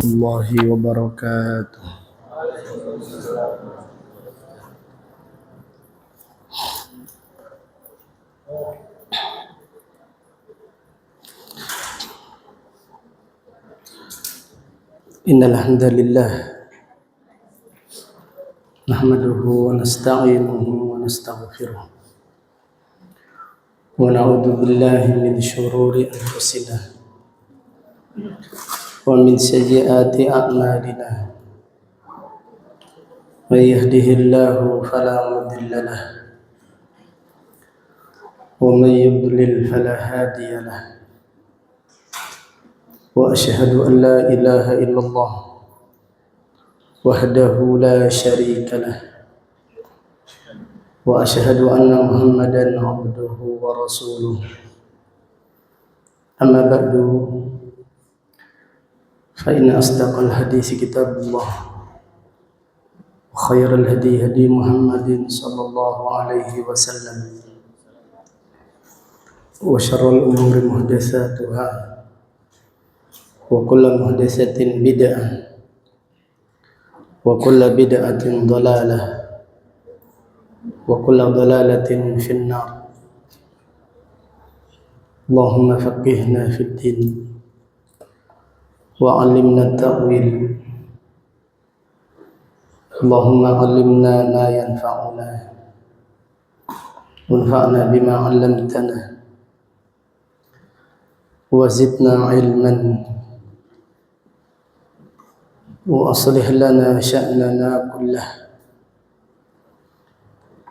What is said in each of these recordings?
الله وبركاته. إن الحمد لله نحمده ونستعينه ونستغفره ونعوذ بالله من شرور أنفسنا ومن سيئات أعمالنا. من يهده الله فلا مضل له ومن يضلل فلا هادي له. وأشهد أن لا إله إلا الله وحده لا شريك له وأشهد أن محمدا عبده ورسوله. أما بعد فإن أصدق الحديث كتاب الله وخير الهدي هدي محمد صلى الله عليه وسلم وشر الأمور محدثاتها وكل محدثة بدعة وكل بدعة ضلالة وكل ضلالة في النار. اللهم فقهنا في الدين وعلمنا التأويل. اللهم علمنا ما ينفعنا وانفعنا بما علمتنا وزدنا علما وأصلح لنا شأننا كله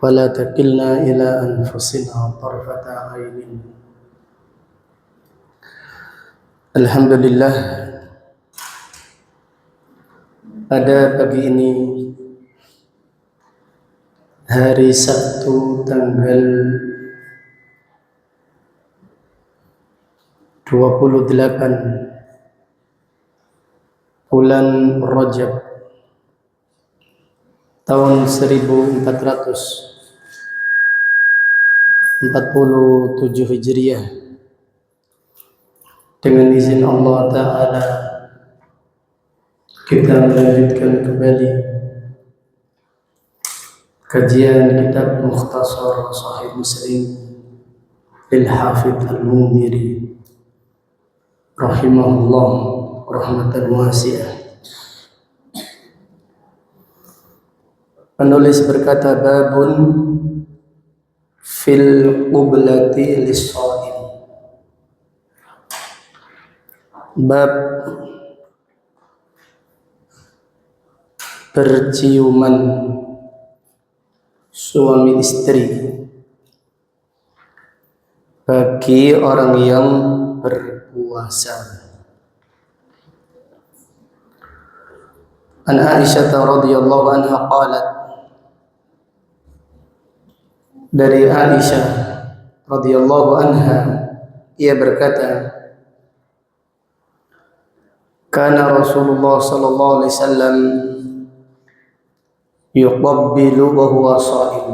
ولا تكلنا إلى أنفسنا طرفة عين. Alhamdulillah, pada pagi ini hari Sabtu tanggal 28 bulan Rajab tahun 1447 Hijriah, dengan izin Allah Ta'ala kita melanjutkan kembali kajian kitab Mukhtasar Sahih Muslim lil Hafidh Al-Mundhiri rahimahullah rahmatan wasi'ah. Penulis berkata, babun fil qiblati lis-shaim. Bab perciuman suami istri bagi orang yang berpuasa. An Aisyah radhiyallahu anha qalat, dari Aisyah radhiyallahu anha ia berkata, kana Rasulullah sallallahu alaihi wasallam yuqabbilu wa huwa sha'im.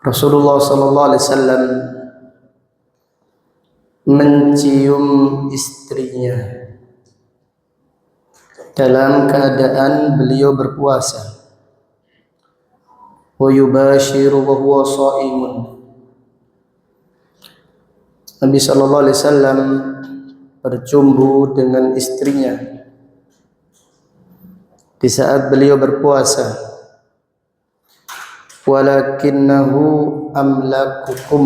Rasulullah sallallahu alaihi wasallam mencium istrinya dalam keadaan beliau berpuasa. Wa yubashiru wa huwa sha'imun. Nabi sallallahu alaihi wasallam bercumbu dengan istrinya di saat beliau berpuasa. Walakinnahu amlakukum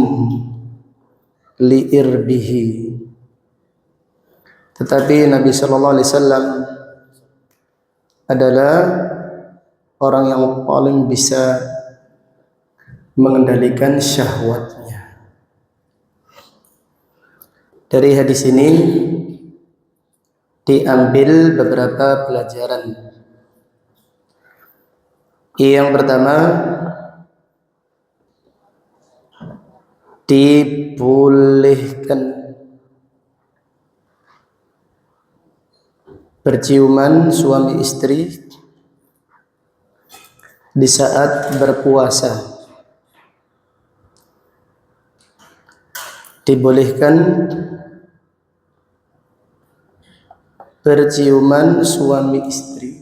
liirbihi. Tetapi Nabi sallallahu alaihi wasallam adalah orang yang paling bisa mengendalikan syahwatnya. Dari hadis ini diambil beberapa pelajaran. Yang pertama, dibolehkan berciuman suami istri di saat berpuasa. Dibolehkan berciuman suami istri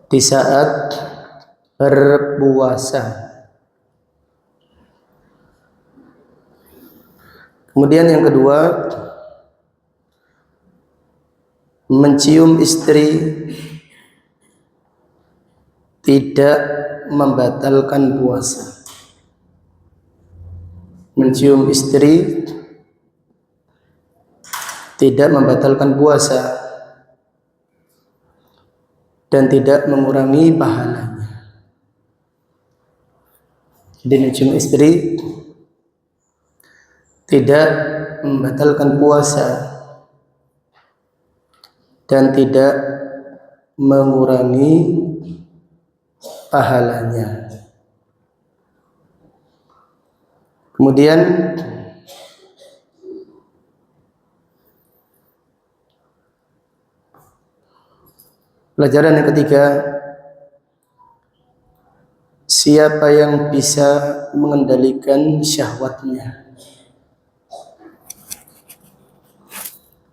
di saat berpuasa. Kemudian yang kedua, mencium istri tidak membatalkan puasa. Mencium istri tidak membatalkan puasa dan tidak mengurangi pahalanya. Jadi mencium istri tidak membatalkan puasa dan tidak mengurangi pahalanya. Kemudian pelajaran yang ketiga, siapa yang bisa mengendalikan syahwatnya?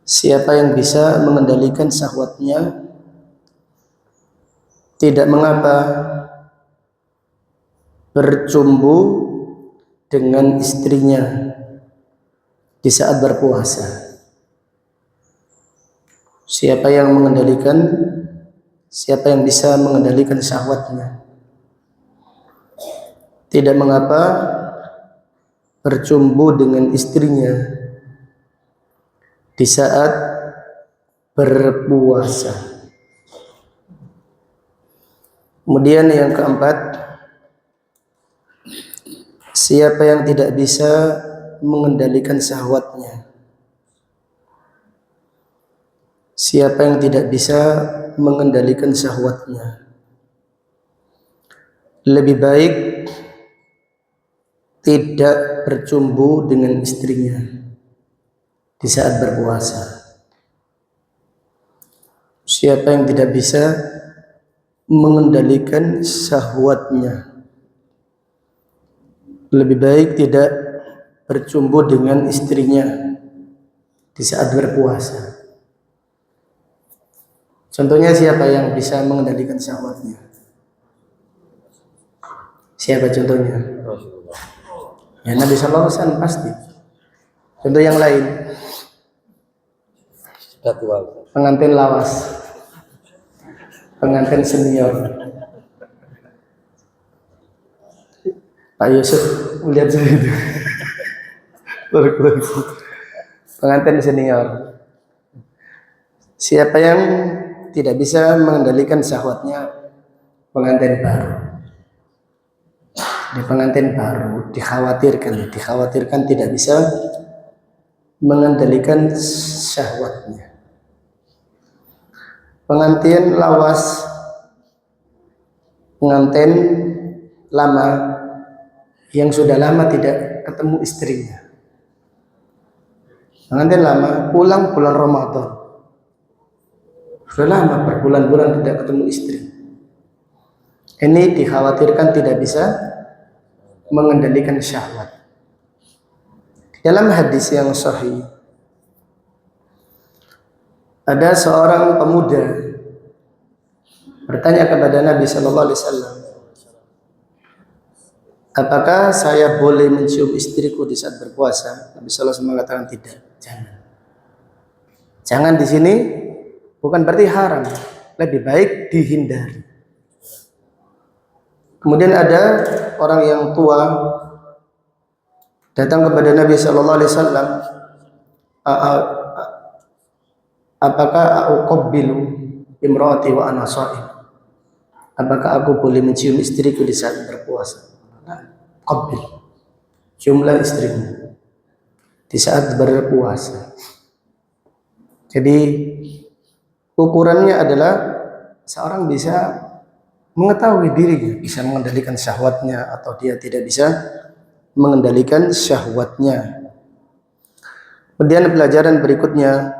Siapa yang bisa mengendalikan syahwatnya, tidak mengapa bercumbu dengan istrinya di saat berpuasa. Siapa yang bisa mengendalikan syahwatnya, tidak mengapa bercumbu dengan istrinya di saat berpuasa. Kemudian yang keempat, siapa yang tidak bisa mengendalikan syahwatnya? Siapa yang tidak bisa mengendalikan syahwatnya, lebih baik tidak bercumbu dengan istrinya di saat berpuasa. Siapa yang tidak bisa mengendalikan syahwatnya, lebih baik tidak bercumbu dengan istrinya di saat berpuasa. Contohnya siapa yang bisa mengendalikan syahwatnya? Siapa contohnya? Ya, Nabi Sallallahu Alaihi Wasallam pasti. Contoh yang lain, pengantin lawas, pengantin senior. Pak Yusuf melihat saya itu. Pengantin senior. Siapa yang tidak bisa mengendalikan syahwatnya? Pengantin baru. Di pengantin baru dikhawatirkan tidak bisa mengendalikan syahwatnya. Pengantin lawas, pengantin lama yang sudah lama tidak ketemu istrinya. Pengantin lama pulang bulan Ramadan, sudah lama berbulan-bulan tidak ketemu istri. Ini dikhawatirkan tidak bisa mengendalikan syahwat. Dalam hadis yang sahih, ada seorang pemuda bertanya kepada Nabi Sallallahu Alaihi Wasallam, apakah saya boleh mencium istriku di saat berpuasa? Nabi Sallallahu Alaihi Wasallam mengatakan tidak, jangan. Jangan di sini bukan berarti haram, lebih baik dihindari. Kemudian ada orang yang tua datang kepada Nabi Sallallahu Alaihi Wasallam, apakah uqabbilu imraati wa ana shaim? Apakah aku boleh mencium istriku di saat berpuasa? Qabbil, ciumlah istrimu di saat berpuasa. Jadi ukurannya adalah seorang bisa mengetahui dirinya, bisa mengendalikan syahwatnya atau dia tidak bisa mengendalikan syahwatnya. Kemudian pelajaran berikutnya,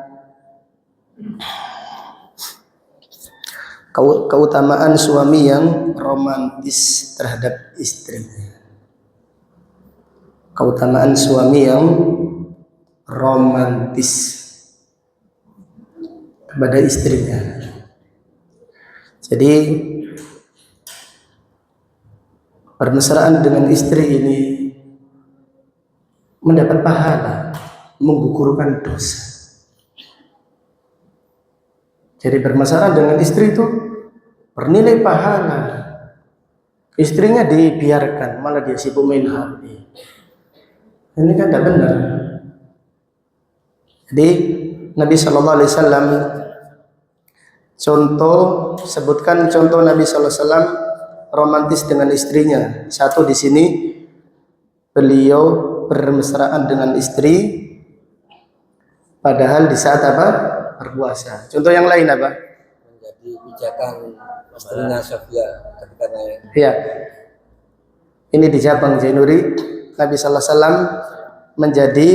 keutamaan suami yang romantis terhadap istrinya. Keutamaan suami yang romantis kepada istrinya. Jadi bermesraan dengan istri ini mendapat pahala, menggugurkan dosa. Jadi bermesraan dengan istri itu bernilai pahala. Istrinya dibiarkan, malah dia sibuk main HP. Ini kan tidak benar. Jadi Nabi Shallallahu Alaihi Wasallam sebutkan contoh Nabi Shallallahu Alaihi Wasallam romantis dengan istrinya. Satu di sini beliau bermesraan dengan istri, padahal di saat apa? Berpuasa. Contoh yang lain apa? Menjadi pijakan istrinya Sofia ketika naik. Iya. Ini di Jabang Jainuri, Nabi Sallallahu Alaihi Wasallam menjadi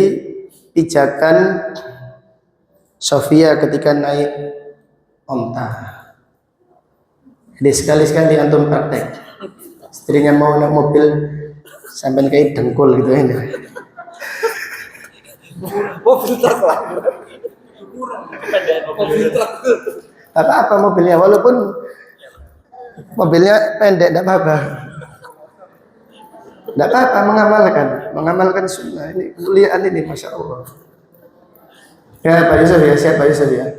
pijakan Sofia ketika naik onta. Jadi sekali-sekali antum praktek. Istrinya mau naik mobil sampai kayak dengkul gitu ya. Mobil truk lah. Mobil truk. Apa mobilnya, walaupun mobilnya pendek tidak apa-apa. Tidak apa-apa mengamalkan sunnah. Ini kemuliaan ini, masya Allah. Ya Pak Yusuf ya, siapa Yusuf ya?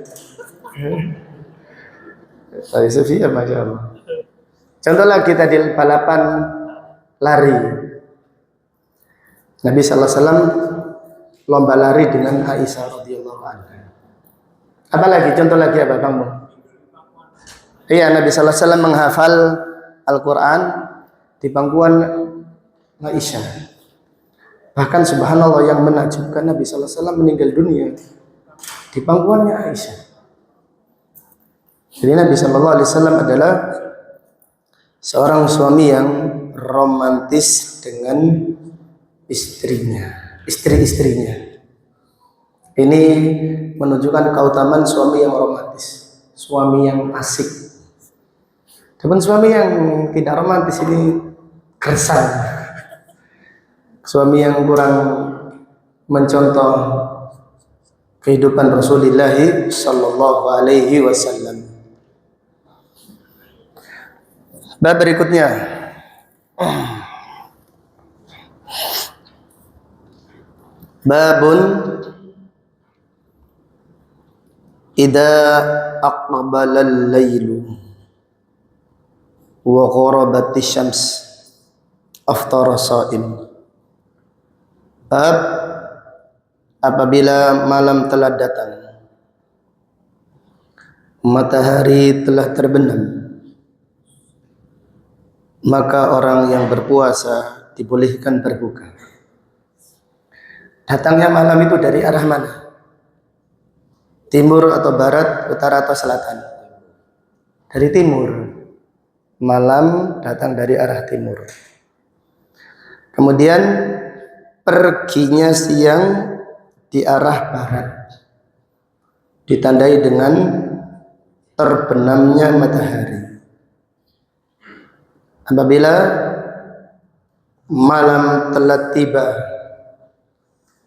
Pak Yusuf ya, masya Allah. Contoh lagi tadi balapan lari. Nabi Sallallahu Alaihi Wasallam lomba lari dengan Aisyah radhiyallahu anha. Apalagi contoh lagi apa kamu? Iya, Nabi Sallallahu Alaihi Wasallam menghafal Al-Quran di pangkuan Aisyah. Bahkan subhanallah yang menakjubkan, Nabi Sallallahu Alaihi Wasallam meninggal dunia di pangkuannya Aisyah. Jadi Nabi Sallallahu Alaihi Wasallam adalah seorang suami yang romantis dengan istri-istrinya. Ini menunjukkan keutamaan suami yang romantis, suami yang asik. Tapi suami yang tidak romantis ini gersang, suami yang kurang mencontoh kehidupan Rasulullah Sallallahu Alaihi Wasallam. Bab berikutnya, babun idza aqbala al-lailu wa gharabat asy-syams aftara shaim. Bab apabila malam telah datang, matahari telah terbenam, maka orang yang berpuasa dibolehkan berbuka. Datangnya malam itu dari arah mana? Timur atau barat, utara atau selatan? Dari timur. Malam datang dari arah timur. Kemudian perginya siang di arah barat, ditandai dengan terbenamnya matahari. Apabila malam telah tiba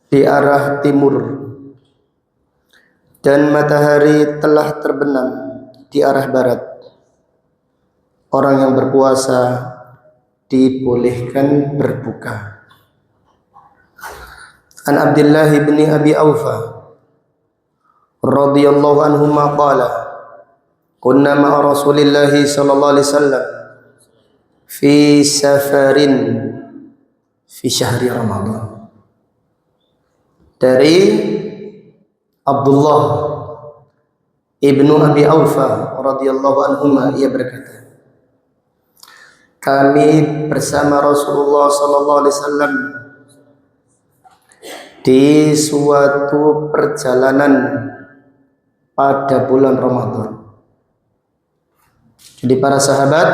di arah timur dan matahari telah terbenam di arah barat, orang yang berpuasa dibolehkan berbuka. An Abdullah bin Abi Aufa radhiyallahu anhu qala kunna ma'a Rasulillah sallallahu alaihi wasallam fi safarin fi syahri Ramadan. Dari Abdullah ibnu Abi Aufa radhiyallahu anhuma, ia berkata, kami bersama Rasulullah sallallahu alaihi wasallam di suatu perjalanan pada bulan Ramadan. Jadi para sahabat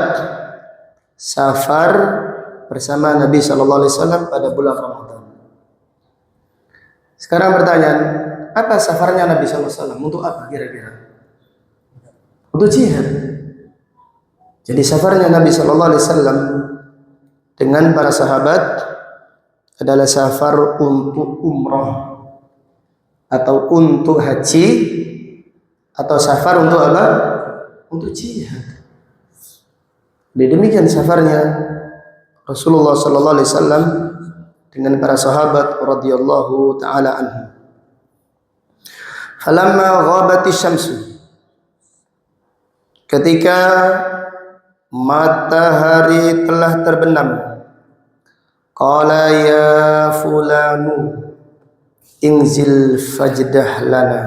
safar bersama Nabi sallallahu alaihi wasallam pada bulan Ramadan. Sekarang pertanyaan, apa safarnya Nabi sallallahu alaihi wasallam? Untuk apa kira-kira? Untuk jihad. Jadi safarnya Nabi sallallahu alaihi wasallam dengan para sahabat adalah safar untuk umrah atau untuk haji atau safar untuk apa? Untuk jihad. Demikian safarnya Rasulullah sallallahu alaihi wasallam dengan para sahabat radhiyallahu taala anhum. Falamma ghabati syamsu, ketika matahari telah terbenam, qala ya fulanu inzil fajdah lana.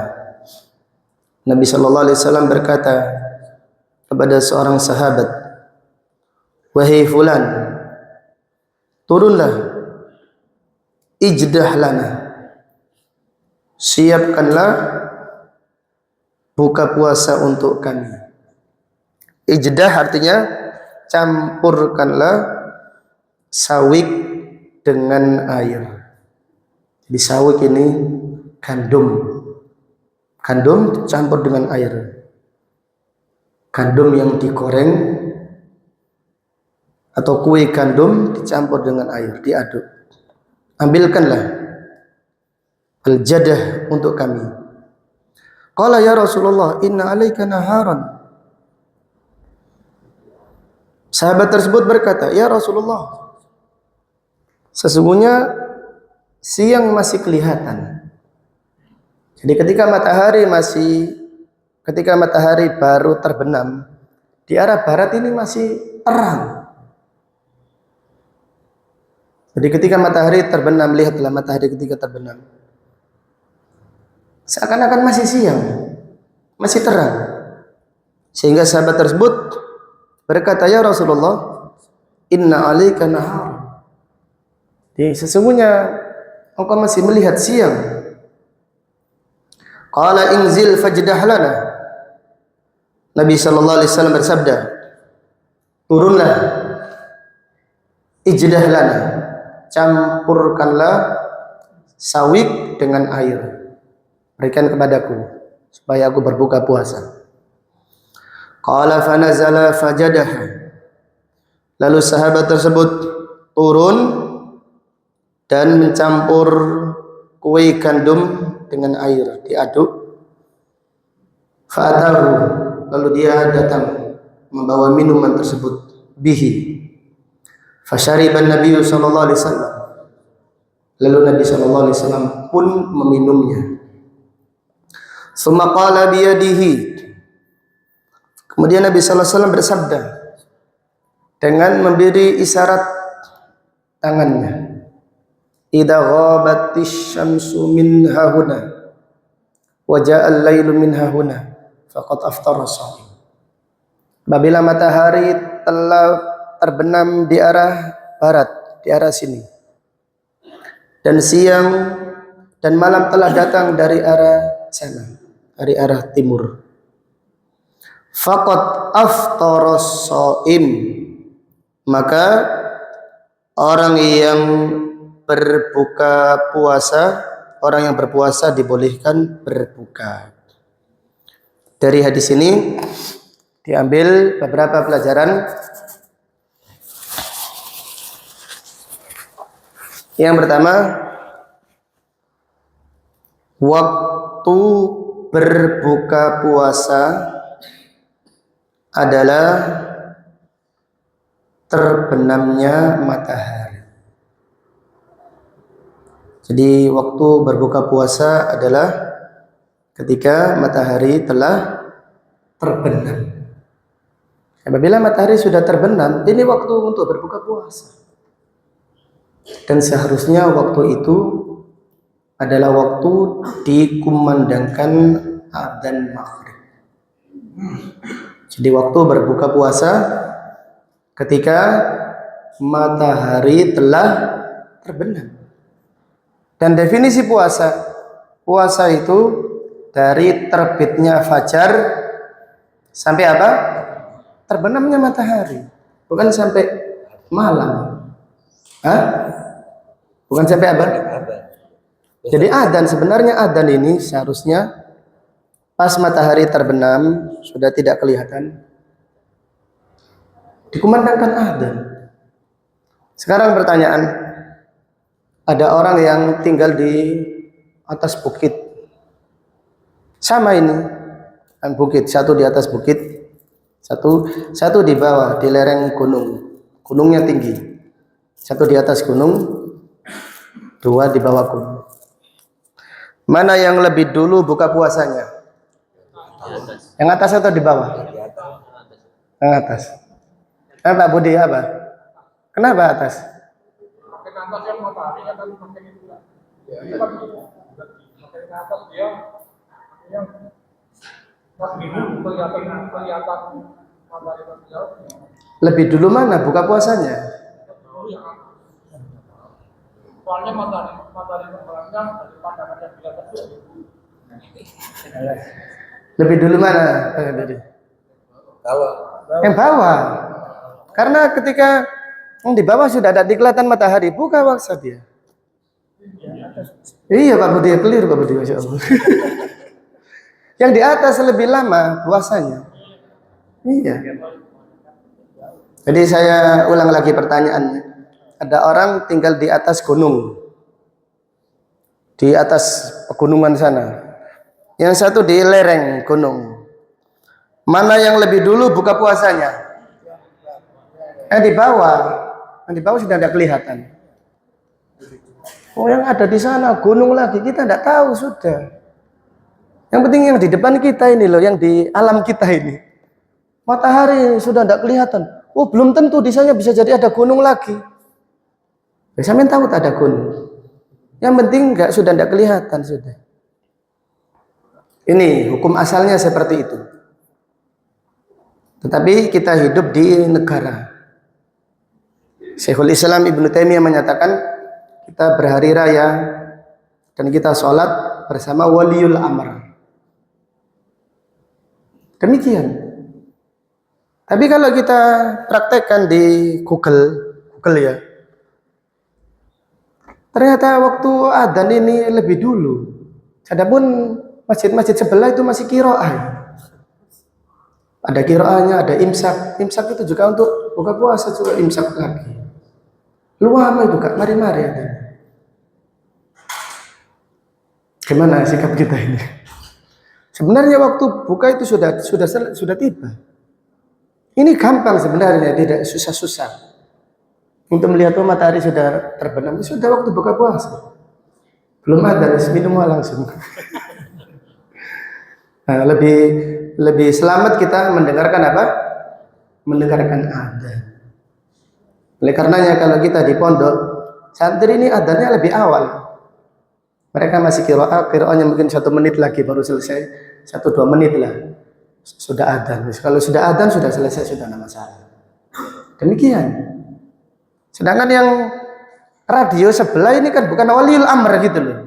Nabi sallallahu alaihi wasallam berkata kepada seorang sahabat, wahai fulan, turunlah, ijdah lana, siapkanlah buka puasa untuk kami. Ijdah artinya campurkanlah sawik dengan air. Jadi sawik ini gandum campur dengan air. Gandum yang digoreng atau kue gandum dicampur dengan air, diaduk. Ambilkanlah al-jadah untuk kami. Qala ya Rasulullah, inna alaika naharan. Sahabat tersebut berkata, ya Rasulullah, sesungguhnya siang masih kelihatan. Jadi ketika matahari baru terbenam, di arah barat ini masih terang. Jadi ketika matahari terbenam, lihatlah matahari ketika terbenam, seakan-akan masih siang, masih terang. Sehingga sahabat tersebut berkata, ya Rasulullah, inna alaika nahar. Jadi sesungguhnya engkau masih melihat siang. Qala inzil fajdah lana. Nabi sallallahu alaihi wasallam bersabda, turunlah, ijdah lana, campurkanlah sawik dengan air, berikan kepadaku supaya aku berbuka puasa. Qala fanazala fajadaha. Lalu sahabat tersebut turun dan mencampur kue gandum dengan air, diaduk. Fa'atahu, lalu dia datang membawa minuman tersebut, bihi. Fasyariban Nabi sallallahu alaihi wasallam. Lalu Nabi sallallahu alaihi wasallam pun meminumnya. Tsumma qala bi yadihi. Kemudian Nabi sallallahu alaihi wasallam bersabda dengan memberi isyarat tangannya. Idza ghabatis syamsu min hahuna wa jaa al-lailu min hahuna faqad aftara shaim. Apabila matahari telah terbenam di arah barat, di arah sini, dan siang dan malam telah datang dari arah sana, dari arah timur, faqad aftara shaim, maka orang yang berbuka puasa, orang yang berpuasa dibolehkan berbuka. Dari hadis ini diambil beberapa pelajaran. Yang pertama, waktu berbuka puasa adalah terbenamnya matahari. Jadi waktu berbuka puasa adalah ketika matahari telah terbenam. Apabila matahari sudah terbenam, ini waktu untuk berbuka puasa. Dan seharusnya waktu itu adalah waktu dikumandangkan adzan maghrib. Jadi waktu berbuka puasa ketika matahari telah terbenam. Dan definisi puasa itu dari terbitnya fajar sampai apa? Terbenamnya matahari. Bukan sampai malam. Hah? Bukan sampai apa? Jadi adzan, sebenarnya adzan ini seharusnya pas matahari terbenam, sudah tidak kelihatan, dikumandangkan adzan. Sekarang pertanyaan, ada orang yang tinggal di atas bukit, sama ini, kan bukit, satu di atas bukit, satu di bawah di lereng gunung. Gunungnya tinggi. Satu di atas gunung, dua di bawah gunung. Mana yang lebih dulu buka puasanya? Yang atas atau di bawah? Yang atas. Pak Budi apa? Kenapa atas? Lebih dulu mana buka puasanya? Soalnya matahari terbenam dari pandangan yang tidak tersebut. Lebih dulu mana? Kalau Yang bawah. Karena ketika yang di bawah sudah ada kelihatan matahari, buka waksa dia. Iya Pak Budi, clear Pak Budi, Masya Allah. Yang di atas lebih lama puasanya. Iya. Jadi saya ulang lagi pertanyaannya. Ada orang tinggal di atas gunung, di atas pegunungan sana. Yang satu di lereng gunung. Mana yang lebih dulu buka puasanya? Di bawah. Yang di bawah sudah tidak kelihatan. Oh, yang ada di sana gunung lagi, kita tidak tahu sudah. Yang penting yang di depan kita ini loh, yang di alam kita ini. Matahari sudah tidak kelihatan. Oh, belum tentu di sana bisa jadi ada gunung lagi. Sampean tahu tak ada gunung. Yang penting sudah tidak kelihatan sudah. Ini hukum asalnya seperti itu. Tetapi kita hidup di negara. Syekhul Islam Ibnu Taimiyah menyatakan kita berhari raya dan kita sholat bersama waliul amr. Demikian. Tapi kalau kita praktekkan di Google ya, ternyata waktu adzan ini lebih dulu. Adapun masjid-masjid sebelah itu masih qiraah. Ada qiraahnya, ada imsak. Imsak itu juga untuk buka puasa juga imsak lagi. Luar itu Kak, mari-mari ada. Gimana sikap kita ini? Sebenarnya waktu buka itu sudah tiba. Ini gampang sebenarnya, tidak susah-susah. Untuk melihat matahari sudah terbenam, sudah waktu buka puasa. Belum ada, minum langsung. Nah, lebih selamat kita mendengarkan apa? Mendengarkan adzan. Oleh karenanya kalau kita di pondok, santri ini adzannya lebih awal. Mereka masih qiraahnya mungkin 1 menit lagi baru selesai, 1-2 menit lah. Sudah adzan. Kalau sudah adzan sudah selesai, sudah tidak masalah. Demikian. Sedangkan yang radio sebelah ini kan bukan waliul amr gitu loh.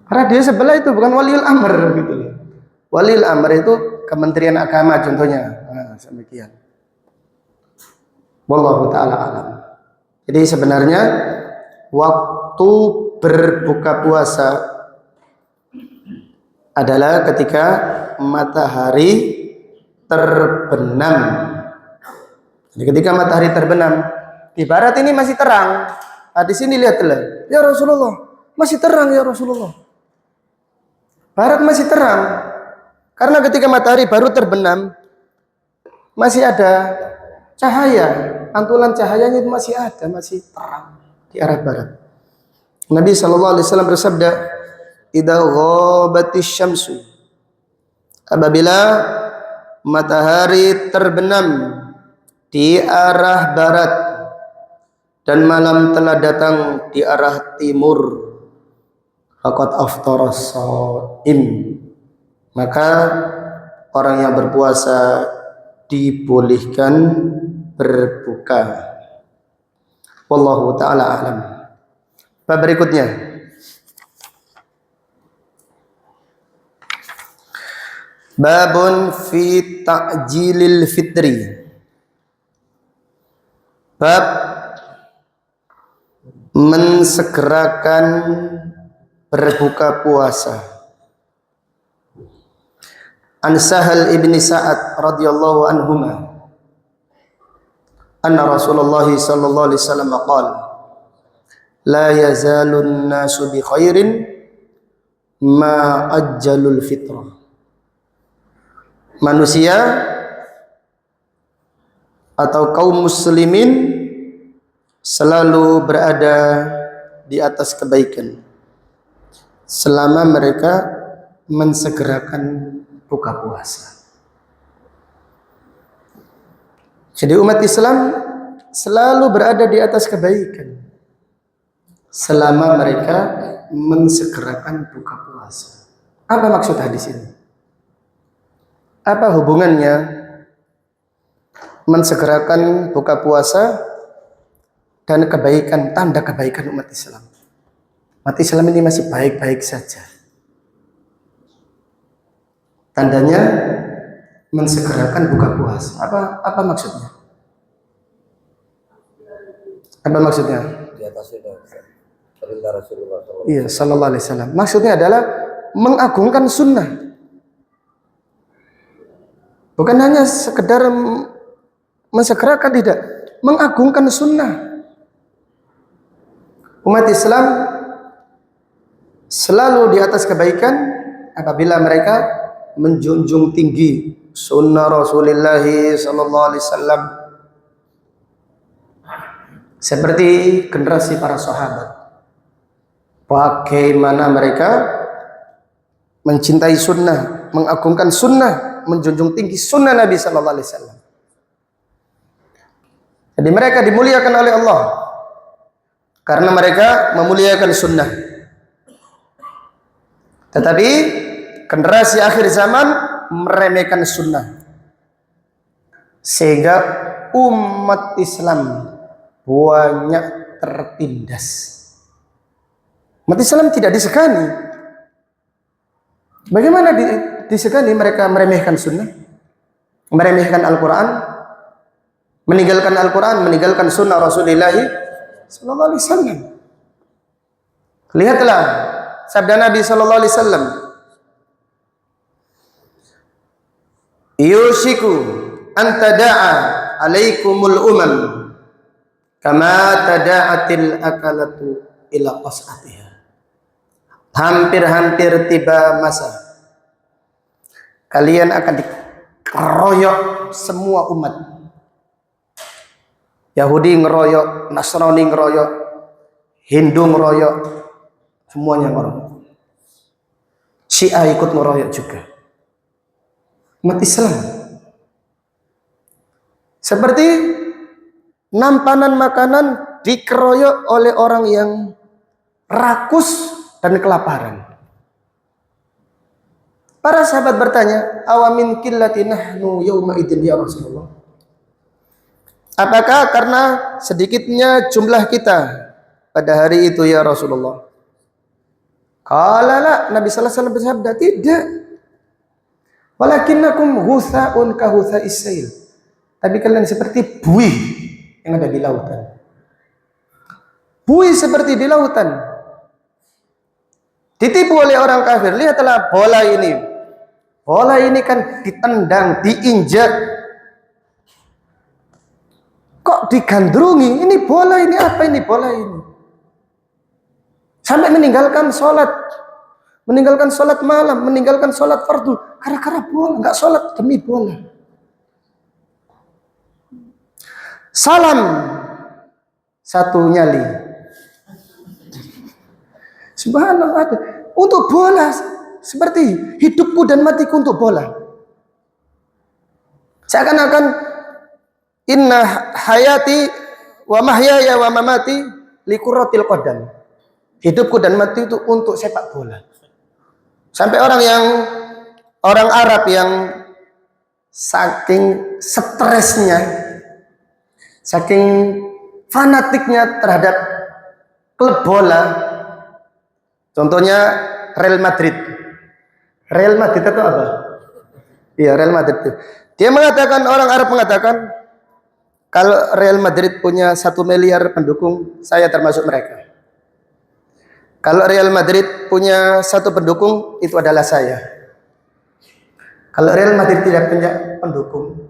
Radio sebelah itu bukan waliul amr gitu loh. Waliul amr itu Kementerian Agama contohnya. Nah, demikian. Wallahu ta'ala alam. Jadi sebenarnya waktu berbuka puasa adalah ketika matahari terbenam. Jadi ketika matahari terbenam, ibarat ini masih terang. Nah, di sini lihatlah, ya Rasulullah, masih terang ya Rasulullah. Barat masih terang. Karena ketika matahari baru terbenam, masih ada cahaya. Pantulan cahayanya itu masih ada, masih terang di arah barat. Nabi SAW bersabda, "Idza ghabatis syamsu." Apabila matahari terbenam di arah barat dan malam telah datang di arah timur, faqad aftara shaim, maka orang yang berpuasa dibolehkan berbuka. Wallahu ta'ala alam. Bab berikutnya, babun fi ta'jilil fitri. Bab mensegerakan berbuka puasa. An Sahal ibni Sa'ad radhiyallahu anhuma anna Rasulullah sallallahu alaihi wasallam qala la yazalun nasu bi khairin ma ajjalul fitrah. manusia atau kaum muslimin selalu berada di atas kebaikan selama mereka mensegerakan buka puasa. Jadi umat Islam selalu berada di atas kebaikan selama mereka mensegerakan buka puasa. Apa maksud hadis ini? Apa hubungannya mensegerakan buka puasa dan kebaikan, tanda kebaikan umat Islam? Umat Islam ini masih baik-baik saja. Tandanya mensegerakan buka puasa. Apa maksudnya? Apa maksudnya? Di atas sudah perintah Rasulullah SAW. Iya, sallallahu alaihi wasallam. Maksudnya adalah mengagungkan sunnah. Bukan hanya sekedar mensegerakan, tidak, mengagungkan sunnah. Umat Islam selalu di atas kebaikan apabila mereka menjunjung tinggi sunnah Rasulullah sallallahu alaihi wasallam, seperti generasi para sahabat. Bagaimana mereka mencintai sunnah, mengagungkan sunnah, menjunjung tinggi sunnah Nabi sallallahu alaihi wasallam. Jadi mereka dimuliakan oleh Allah karena mereka memuliakan sunnah. Tetapi generasi akhir zaman meremehkan sunnah, sehingga umat Islam banyak tertindas. Umat Islam tidak disegani. Bagaimana disegani? Mereka meremehkan sunnah, meremehkan Al-Quran, meninggalkan Al-Quran, meninggalkan sunnah Rasulullah sallallahu alaihi wasallam. Lihatlah sabda Nabi sallallahu alaihi wasallam, yushiku an tada'a alaikumul umam kama tada'atil akalatu ila qas'atiha. Hampir-hampir tiba masa kalian akan dikeroyok semua umat. Yahudi ngeroyok, Nasrani ngeroyok, Hindu ngeroyok, semuanya ngeroyok. Syiah ikut ngeroyok juga. Umat Islam seperti nampanan makanan dikeroyok oleh orang yang rakus dan kelaparan. Para sahabat bertanya, awamin qillati nahnu yauma idzin ya Rasulullah? Apakah karena sedikitnya jumlah kita pada hari itu ya Rasulullah? Qala la, Nabi sallallahu alaihi wasallam bersabda, tidak. Walakinnakum ghusaun ka ghusaa'is sail. Tapi kalian seperti buih yang ada di lautan. Buih seperti di lautan. Ditipu oleh orang kafir. Lihatlah bola ini. Bola ini kan ditendang, diinjak. Kok digandrungi? Ini bola, ini apa ini bola ini? Sampai meninggalkan sholat. Meninggalkan sholat malam, meninggalkan sholat fardu. Gara-gara bola, nggak sholat demi bola. Salam satu nyali. Subhanallah, untuk bola, seperti hidupku dan matiku untuk bola. Seakan-akan inna hayati wa mahyaya wa mamati liqurratil qadam. Hidupku dan mati itu untuk sepak bola. Sampai orang Arab yang saking stresnya, saking fanatiknya terhadap klub bola, contohnya Real Madrid. Real Madrid itu apa? Iya, Real Madrid itu. Dia mengatakan, orang Arab mengatakan, kalau Real Madrid punya 1 miliar pendukung, saya termasuk mereka. Kalau Real Madrid punya 1 pendukung, itu adalah saya. Kalau Real Madrid tidak punya pendukung,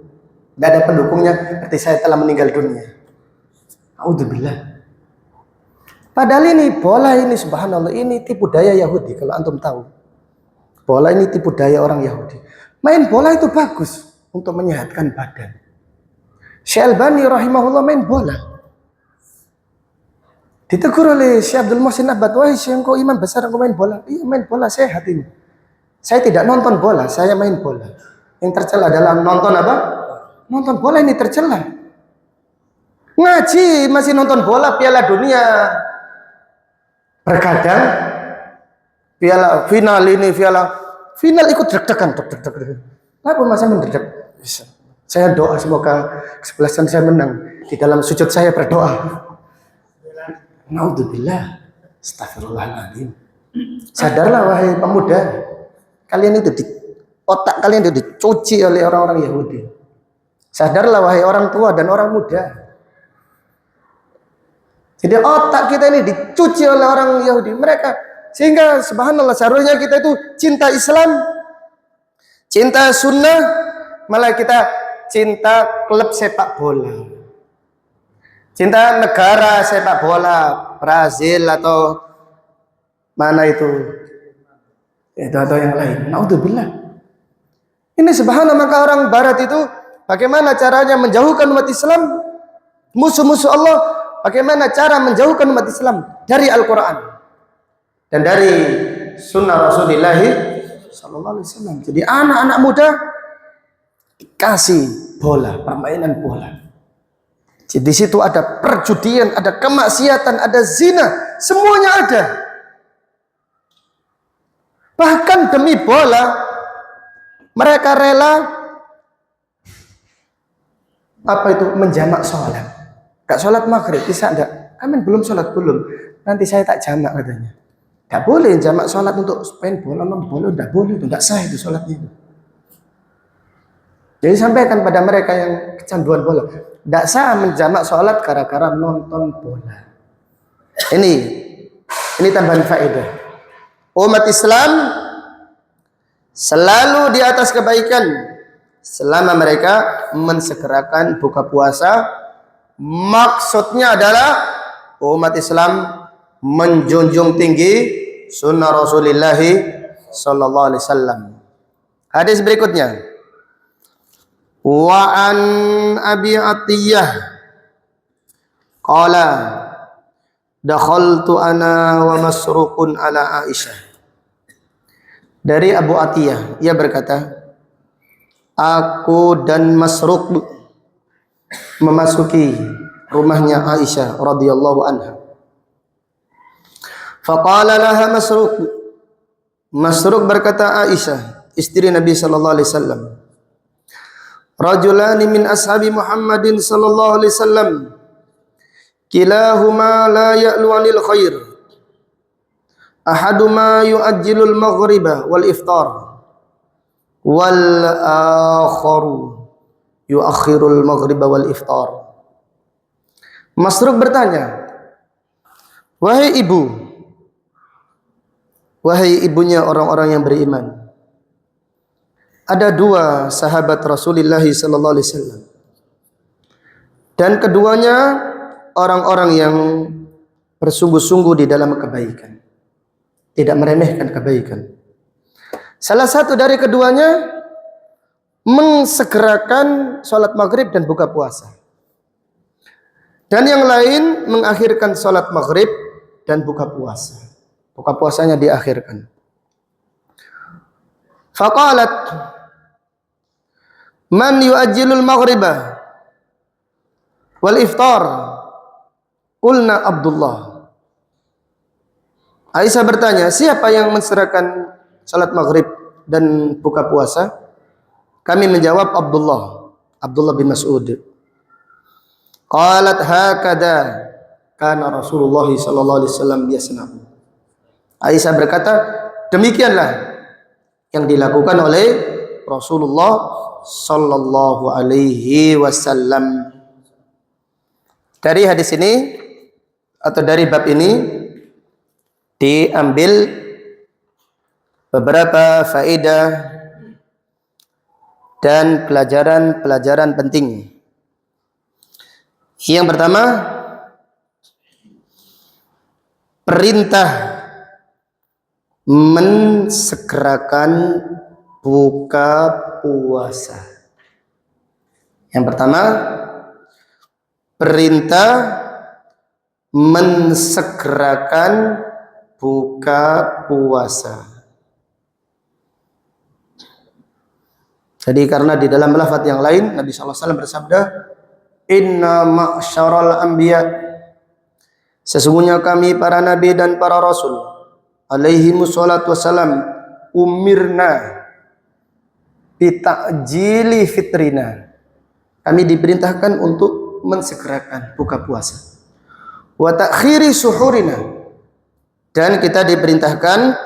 tidak ada pendukungnya, berarti saya telah meninggal dunia. A'udzubillah. Padahal ini bola ini, subhanallah, ini tipu daya Yahudi. Kalau antum tahu, bola ini tipu daya orang Yahudi. Main bola itu bagus untuk menyehatkan badan. Syekh Albani rahimahullah main bola. Ditegur oleh Syekh Abdul Muhsin Abbad, wahai Syekh, engkau imam besar, engkau main bola. Iya, main bola sehat ini. Saya tidak nonton bola, saya main bola. Yang tercela adalah nonton apa? Nonton bola ini tercela. Ngaji masih nonton bola, Piala Dunia. Berkadang piala final ini, final ikut deg-degan. Apa masa mendedek? Saya doa semoga kesebelasan saya menang. Di dalam sujud saya berdoa. Naudzubillah. Astagfirullahaladzim. Sadarlah wahai pemuda, kalian itu otak kalian itu dicuci oleh orang-orang Yahudi. Sadarlah wahai orang tua dan orang muda. Jadi otak kita ini dicuci oleh orang Yahudi. Mereka, sehingga subhanallah, seharusnya kita itu cinta Islam, cinta sunnah, malah kita cinta klub sepak bola, cinta negara sepak bola, Brazil atau mana itu atau yang lain. Naudzubillah. Ini subhanallah, maka orang barat itu bagaimana caranya menjauhkan umat Islam, musuh-musuh Allah, bagaimana cara menjauhkan umat Islam dari Al-Quran dan dari sunnah Rasulullah sallallahu alaihi wasallam. Jadi anak-anak muda dikasih bola, permainan bola. Jadi di situ ada perjudian, ada kemaksiatan, ada zina, semuanya ada. Bahkan demi bola mereka rela menjamak sholat. Gak sholat maghrib, bisa enggak? Kami belum sholat, belum. Nanti saya tak jamak katanya. Gak boleh jamak sholat untuk main bola, enggak boleh, itu enggak sah itu sholatnya itu. Jadi sampaikan pada mereka yang kecanduan bola, enggak sah menjamak sholat gara-gara nonton bola. Ini tambahan faedah. Umat Islam selalu di atas kebaikan selama mereka mensegerakan buka puasa. Maksudnya adalah umat Islam menjunjung tinggi sunnah Rasulullah sallallahu alaihi wasallam. Hadis berikutnya, wa an Abi Atiyah qala dakhaltu ana wa Masruqun ala Aisyah. Dari Abu Atiyah, ia berkata, aku dan Masruq memasuki rumahnya Aisyah radhiyallahu anha. Faqala laha Masruq. Masruq berkata Aisyah, istri Nabi sallallahu alaihi wasallam, rajulani min ashabi Muhammadin sallallahu alaihi wasallam, kilahuma la ya'lu 'anil khair. Ahaduma yu'ajjilul maghriba wal iftar wal akharu yuakhirul maghriba wal iftar. Masruq bertanya, wahai ibu, wahai ibunya orang-orang yang beriman, ada dua sahabat Rasulullah sallallahu alaihi wasallam, dan keduanya orang-orang yang bersungguh-sungguh di dalam kebaikan, tidak meremehkan kebaikan. Salah satu dari keduanya mensegerakan sholat maghrib dan buka puasa, dan yang lain mengakhirkan sholat maghrib dan buka puasa. Buka puasanya diakhirkan. Faqalat, man yu'ajjilul maghriba wal iftar? Qulna Abdullah. Aisyah bertanya, siapa yang mensegerakan salat maghrib dan buka puasa? Kami menjawab Abdullah bin Mas'ud. Qalat hakada kana Rasulullah sallallahu alaihi wasallam yasna'u. Aisyah berkata, demikianlah yang dilakukan oleh Rasulullah sallallahu alaihi wasallam. Dari hadis ini atau dari bab ini diambil beberapa faedah dan pelajaran-pelajaran penting. Yang pertama, perintah mensegerakan buka puasa. Yang pertama, perintah mensegerakan buka puasa. Jadi karena di dalam lafaz yang lain Nabi SAW bersabda, Inna ma'syaral anbiya, sesungguhnya kami para nabi dan para rasul alaihimus salatu wassalam umirna bita'jili fitrina, kami diperintahkan untuk mensegerakan buka puasa, wa ta'khiri suhurina, dan kita diperintahkan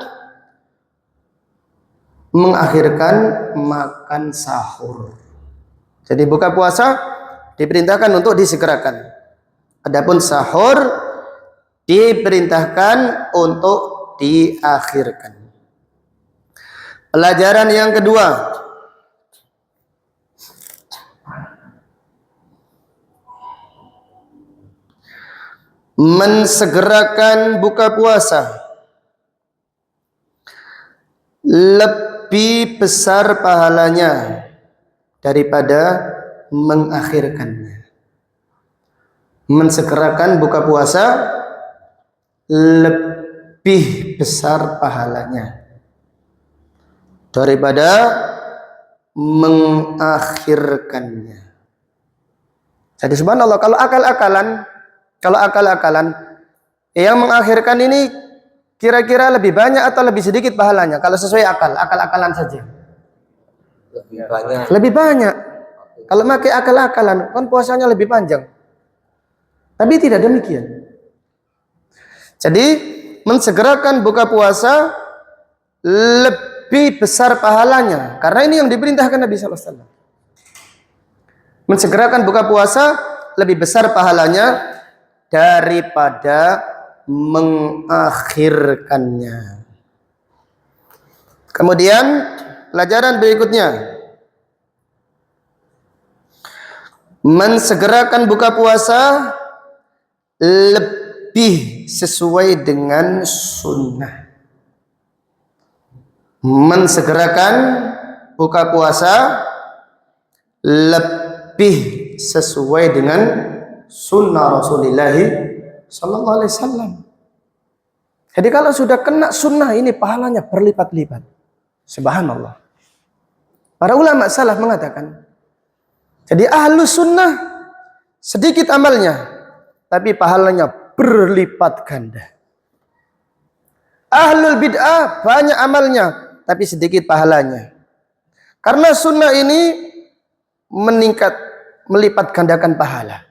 mengakhirkan makan sahur. Jadi buka puasa diperintahkan untuk disegerakan. Adapun sahur diperintahkan untuk diakhirkan. Pelajaran yang kedua, mensegerakan buka puasa lebih besar pahalanya daripada mengakhirkannya. Mensegerakan buka puasa lebih besar pahalanya daripada mengakhirkannya. Jadi subhanallah, kalau akal-akalan yang mengakhirkan ini kira-kira lebih banyak atau lebih sedikit pahalanya? Kalau sesuai akal-akalan saja. Lebih banyak. Lebih banyak. Kalau pakai akal-akalan, kan puasanya lebih panjang. Tapi tidak demikian. Jadi, mensegerakan buka puasa lebih besar pahalanya. Karena ini yang diperintahkan Nabi SAW. Mensegerakan buka puasa lebih besar pahalanya daripada mengakhirkannya. Kemudian pelajaran berikutnya, mensegerakan buka puasa lebih sesuai dengan sunnah. Mensegerakan buka puasa lebih sesuai dengan sunnah Rasulullah Sallallahu Alaihi Wasallam. Jadi kalau sudah kena sunnah ini pahalanya berlipat-lipat. Subhanallah. Para ulama salaf mengatakan, jadi ahlu sunnah sedikit amalnya, tapi pahalanya berlipat ganda. Ahlul bid'ah banyak amalnya, tapi sedikit pahalanya. Karena sunnah ini meningkat, melipat gandakan pahala.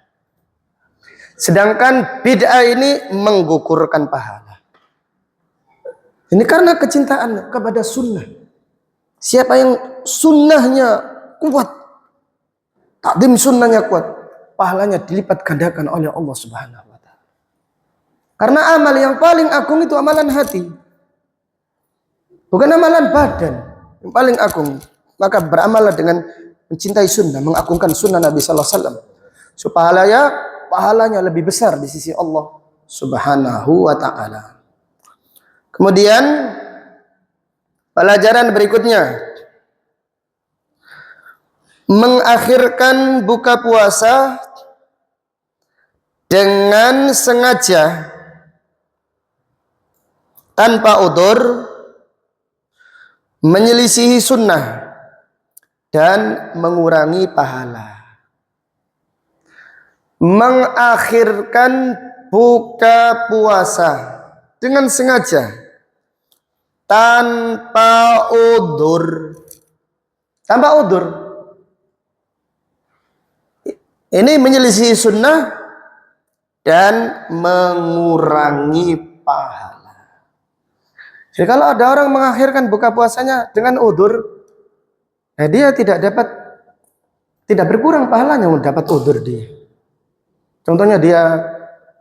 Sedangkan bid'ah ini menggugurkan pahala. Ini karena kecintaan kepada sunnah. Siapa yang sunnahnya kuat, takdim sunnahnya kuat, pahalanya dilipat gandakan oleh Allah Subhanahu wa Ta'ala. Karena amal yang paling agung itu amalan hati, bukan amalan badan. Yang paling agung, maka beramalah dengan mencintai sunnah, mengagungkan sunnah Nabi Sallallahu Alaihi Wasallam, supaya pahalanya lebih besar di sisi Allah Subhanahu wa Ta'ala. Kemudian pelajaran berikutnya, mengakhirkan buka puasa dengan sengaja tanpa udzur menyelisihi sunnah dan mengurangi pahala. Mengakhirkan buka puasa dengan sengaja tanpa udzur. Tanpa udzur. Ini menyelisih sunnah dan mengurangi pahala. Jadi kalau ada orang mengakhirkan buka puasanya dengan udzur, dia tidak berkurang pahalanya, dapat udzur dia. Contohnya dia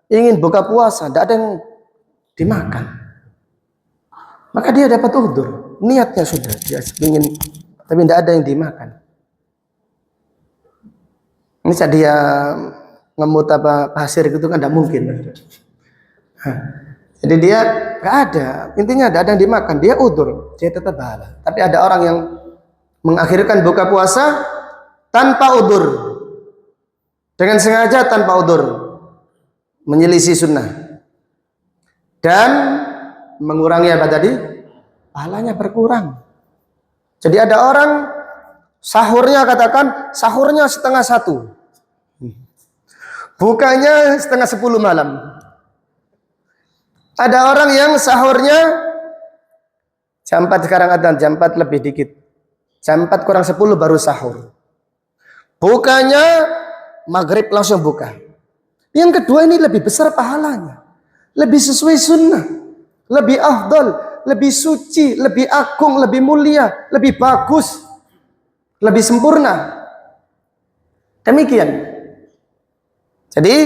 ingin buka puasa, tidak ada yang dimakan, maka dia dapat udzur. Niatnya sudah, dia ingin, tapi tidak ada yang dimakan. Ini saat dia ngemut apa pasir gitu kan tidak mungkin. Jadi dia nggak ada, intinya tidak ada yang dimakan, dia udzur, dia tetap pahala. Tapi ada orang yang mengakhirkan buka puasa tanpa udzur, dengan sengaja tanpa udzur, menyelisih sunnah dan mengurangi apa tadi? Pahalanya berkurang. Jadi ada orang sahurnya, katakan sahurnya 12:30, bukanya 9:30 malam. Ada orang yang sahurnya jam 4 sekarang adzan, jam 4 lebih dikit, jam 4 kurang 10 baru sahur, bukanya maghrib langsung buka. Yang kedua ini lebih besar pahalanya, lebih sesuai sunnah, lebih afdal, lebih suci, lebih agung, lebih mulia, lebih bagus, lebih sempurna. Demikian. Jadi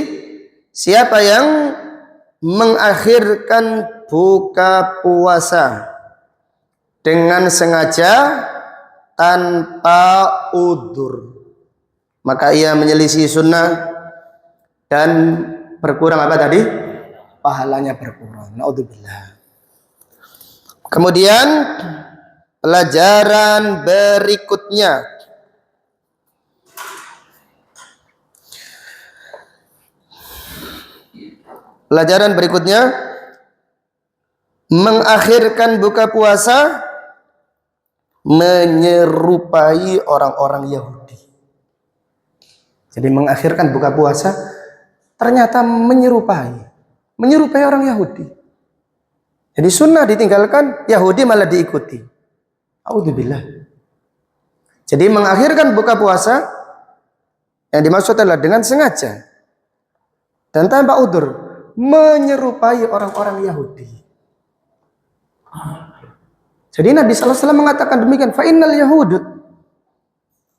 siapa yang mengakhirkan buka puasa dengan sengaja tanpa udzur, maka ia menyelisih sunnah dan berkurang apa tadi? Pahalanya berkurang. Naudzubillah. Kemudian pelajaran berikutnya, mengakhirkan buka puasa menyerupai orang-orang Yahudi. Jadi mengakhirkan buka puasa ternyata menyerupai orang Yahudi. Jadi sunnah ditinggalkan, Yahudi malah diikuti. A'udzubillah. Jadi mengakhirkan buka puasa yang dimaksud adalah dengan sengaja dan tanpa udzur, menyerupai orang-orang Yahudi. Jadi Nabi SAW mengatakan demikian, fa innal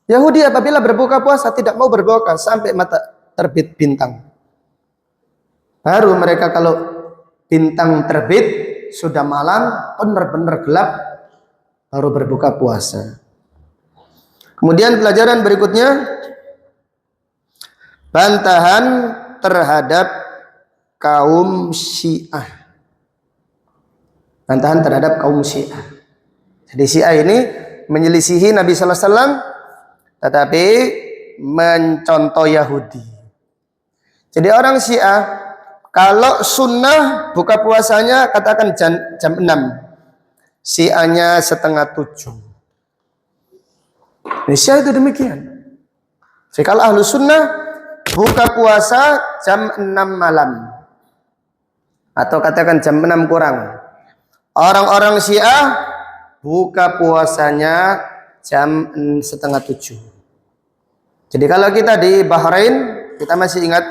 Yahudi apabila berbuka puasa tidak mau berbuka sampai mata terbit bintang. Baru mereka kalau bintang terbit sudah malam, benar-benar gelap, baru berbuka puasa. Kemudian pelajaran berikutnya, bantahan terhadap kaum Syiah. Bantahan terhadap kaum Syiah. Jadi Syiah ini menyelisihi Nabi sallallahu alaihi wasallam tetapi mencontoh Yahudi. Jadi orang Syiah kalau sunnah buka puasanya katakan jam 6, Syiahnya 6:30. Syiah itu demikian. Jadi kalau ahlu sunnah buka puasa jam 6 malam, atau katakan jam 6 kurang. Orang-orang Syiah buka puasanya jam 6:30. Jadi kalau kita di Bahrain, kita masih ingat,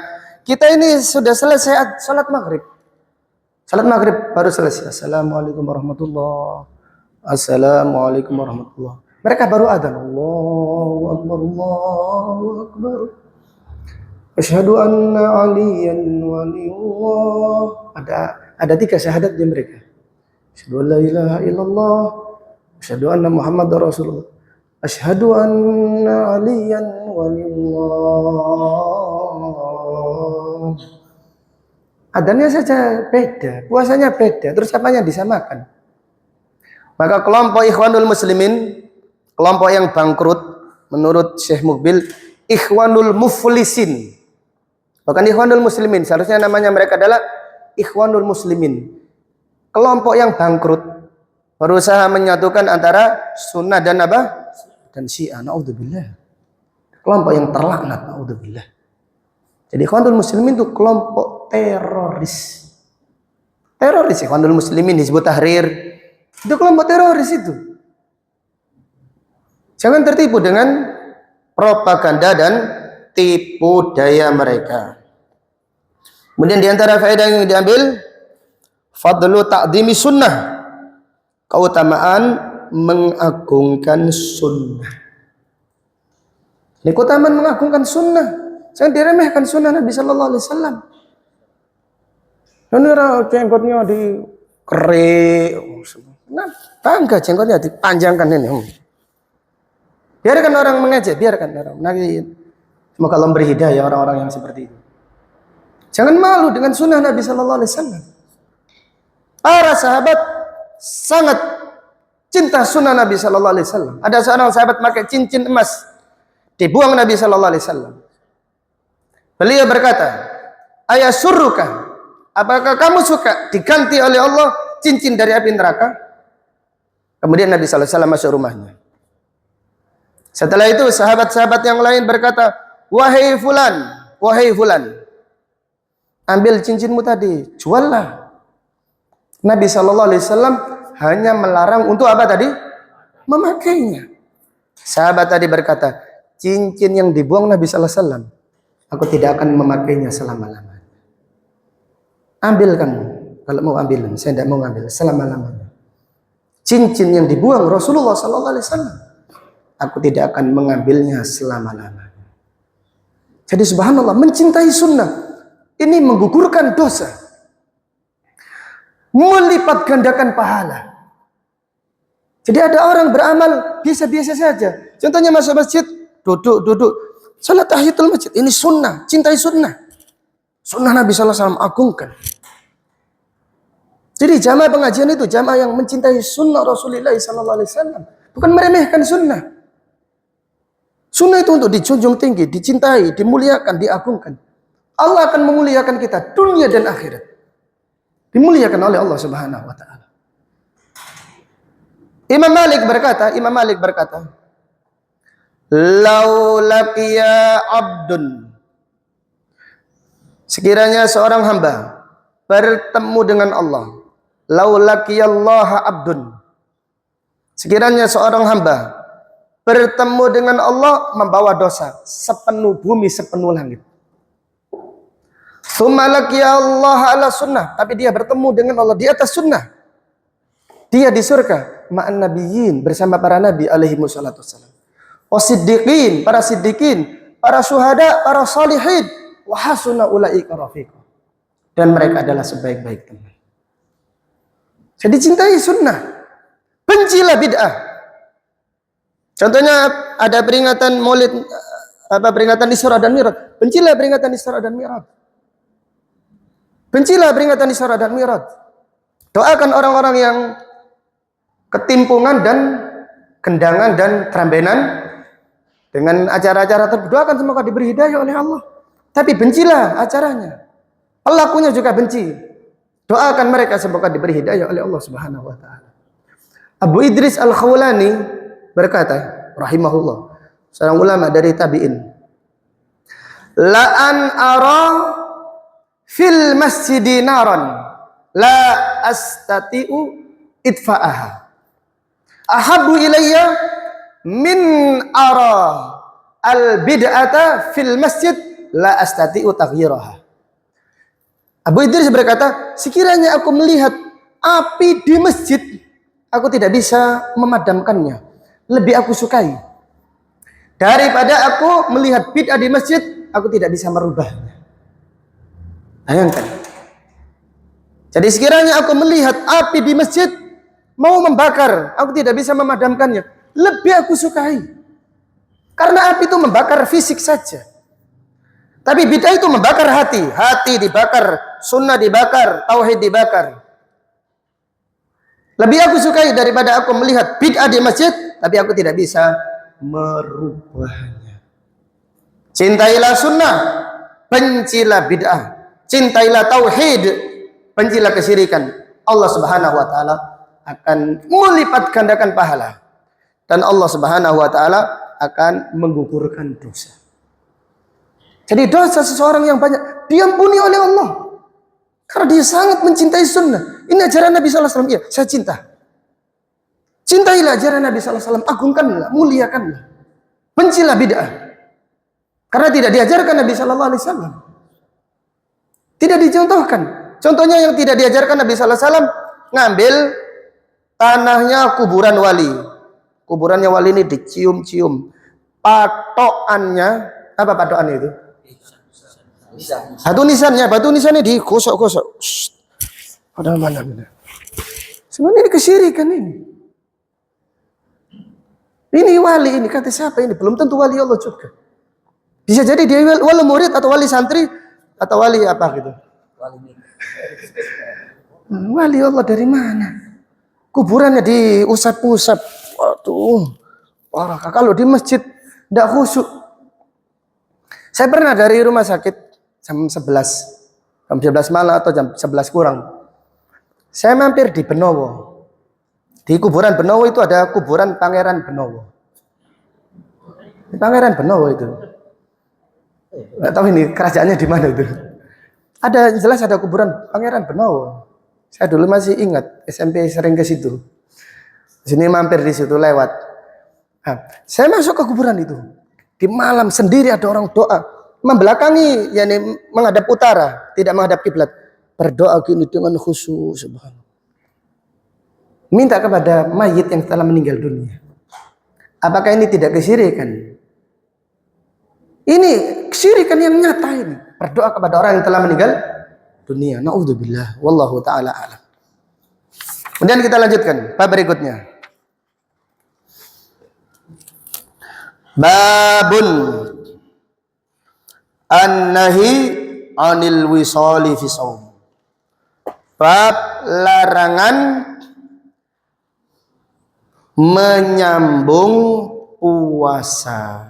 kita ini sudah selesai salat maghrib. Salat maghrib baru selesai. Assalamualaikum warahmatullahi wabarakatuh. Assalamualaikum warahmatullahi wabarakatuh. Mereka baru adzan. Allahu Akbar, Allahu Akbar. Asyhadu anna aliyan waliyullah. Ada 3 syahadat di mereka. Asyhadu an la ilaha illallah. Asyhadu anna Muhammadar Rasulullah. Asyhadu anna aliyan waliyullah. Adanya saja beda, puasanya beda, terus apanya disamakan? Maka kelompok Ikhwanul Muslimin, kelompok yang bangkrut menurut Syekh Mukbil, Ikhwanul Muflisin. Bukan Ikhwanul Muslimin, seharusnya namanya mereka adalah Ikhwanul Muslimin. Kelompok yang bangkrut, berusaha menyatukan antara sunnah dan apa? Dan Syiah. Naudzubillah. Kelompok yang terlaknat. Naudzubillah. Jadi Ikhwanul Muslimin itu kelompok teroris. Teroris Ikhwanul Muslimin, Hizbut Tahrir. Itu kelompok teroris itu. Jangan tertipu dengan propaganda dan tipu daya mereka. Kemudian di antara faedah yang diambil, fadlu ta'dhimi sunnah, keutamaan mengagungkan sunnah. Ini keutamaan mengagungkan sunnah. Jangan diremehkan sunnah Nabi sallallahu alaihi wasallam. Ini jenggotnya dikerik. Nah, bangga jenggotnya dipanjangkan ini. Biarkan orang mengejek, biarkan orang. Nanti semoga Allah beri hidayah orang-orang yang seperti itu. Jangan malu dengan sunnah Nabi sallallahu alaihi wasallam. Para sahabat sangat cinta sunnah Nabi sallallahu alaihi wasallam. Ada seorang sahabat pakai cincin emas, dibuang Nabi sallallahu alaihi wasallam. Beliau berkata, "Ayasurruka? Apakah kamu suka diganti oleh Allah cincin dari api neraka?" Kemudian Nabi sallallahu alaihi wasallam masuk rumahnya. Setelah itu sahabat-sahabat yang lain berkata, "Wahai fulan, ambil cincinmu tadi, juallah." Nabi sallallahu alaihi wasallam hanya melarang untuk apa tadi? Memakainya. Sahabat tadi berkata, cincin yang dibuang Nabi sallallahu alaihi wasallam, aku tidak akan memakainya selama-lamanya. Ambil kamu, kalau mau ambil, saya tidak mau ambil selama-lamanya. Cincin yang dibuang Rasulullah sallallahu alaihi wasallam, aku tidak akan mengambilnya selama-lamanya. Jadi subhanallah, mencintai sunnah ini menggugurkan dosa, melipat gandakan pahala. Jadi ada orang beramal biasa-biasa saja. Contohnya masuk masjid, duduk, salat tahiyatul masjid. Ini sunnah, cintai sunnah. Sunnah Nabi sallallahu alaihi wasallam agungkan. Jadi jamaah pengajian itu jamaah yang mencintai sunnah Rasulullah sallallahu alaihi wasallam, bukan meremehkan sunnah. Sunnah itu untuk dijunjung tinggi, dicintai, dimuliakan, diagungkan. Allah akan memuliakan kita dunia dan akhirat. Dimuliakan oleh Allah Subhanahu wa taala. Imam Malik berkata, "Laulaqiya abdun." Sekiranya seorang hamba bertemu dengan Allah, laulaqiyallaha abdun. Sekiranya seorang hamba bertemu dengan Allah membawa dosa sepenuh bumi, sepenuh langit. Tsumma laqiyallaha ala sunnah, tapi dia bertemu dengan Allah di atas sunnah. Dia di surga ma'an nabiyyin, bersama para nabi alaihi wassalatu wassalam. Wasiddiqin, para siddiqin, para syuhada, para salihin, wa hasuna ulaika rafiqa. Dan mereka adalah sebaik-baik teman. Jadi cintai sunnah, bencilah bid'ah. Contohnya ada peringatan Maulid, peringatan Isra dan Mi'raj. Bencilah peringatan Isra dan Mi'raj. Bencilah peringatan Isra dan Mi'raj. Doakan orang-orang yang ketimpungan dan gendangan dan kerambenan dengan acara-acara tersebut. Doakan semoga diberi hidayah oleh Allah. Tapi bencilah acaranya. Pelakunya juga benci. Doakan mereka semoga diberi hidayah oleh Allah Subhanahu wa taala. Abu Idris Al-Khawlani berkata, rahimahullah, seorang ulama dari tabi'in, "La an ara fil masjidi naran la astati'u idfa'aha. Ahabbu ilayya min ara al-bid'ata fil masjid la astati'u taghyiraha." Abu Idris berkata, sekiranya aku melihat api di masjid, aku tidak bisa memadamkannya. Lebih aku sukai daripada aku melihat bid'ah di masjid, aku tidak bisa merubahnya. Bayangkan. Jadi sekiranya aku melihat api di masjid mau membakar, aku tidak bisa memadamkannya. Lebih aku sukai. Karena api itu membakar fisik saja. Tapi bid'ah itu membakar hati. Hati dibakar, sunnah dibakar, tauhid dibakar. Lebih aku sukai daripada aku melihat bid'ah di masjid, tapi aku tidak bisa merubahnya. Cintailah sunnah, bencilah bid'ah. Cintailah tauhid, bencilah kesyirikan. Allah Subhanahu wa taala akan melipat gandakan pahala. Dan Allah Subhanahu wa taala akan menggugurkan dosa. Jadi dosa seseorang yang banyak diampuni oleh Allah. Karena dia sangat mencintai sunnah. Ini ajaran Nabi SAW. Ya, saya cinta. Cintailah ajaran Nabi SAW. Agungkanlah, muliakanlah. Bencilah bid'ah. Karena tidak diajarkan Nabi SAW. Tidak dicontohkan. Contohnya yang tidak diajarkan Nabi SAW, ngambil tanahnya kuburan wali. Kuburannya wali ini dicium-cium. Patokannya, apa patokannya itu? Batu nisannya digosok-gosok. Padahal mana benar. Sebenarnya ini kesyirikan ini. Ini wali ini, kata siapa ini? Belum tentu wali Allah juga. Bisa jadi dia wali murid atau wali santri atau wali apa gitu. Wali Allah dari mana? kuburannya diusap-usap. Waduh, parah. Kalau di masjid tidak khusyuk. Saya pernah dari rumah sakit jam 11 malam atau jam 11 kurang. Saya mampir di Benowo. Di kuburan Benowo itu ada kuburan Pangeran Benowo. Pangeran Benowo itu. Nggak tahu ini kerajaannya di mana itu. Ada jelas ada kuburan Pangeran Benowo. Saya dulu masih ingat SMP sering ke situ. Sini mampir di situ lewat. Nah, saya masuk ke kuburan itu. Di malam sendiri ada orang doa membelakangi, yakni menghadap utara, tidak menghadap kiblat. Berdoa gini dengan khusyuk, subhanallah. Minta kepada mayit yang telah meninggal dunia. Apakah ini tidak kesyirikan? Ini kesyirikan yang nyata ini. Berdoa kepada orang yang telah meninggal dunia. Na'udzubillah. Wallahu ta'ala alam. Kemudian kita lanjutkan bab berikutnya. Babun an-nahi 'anil wisali fi shaum. Bab larangan menyambung puasa.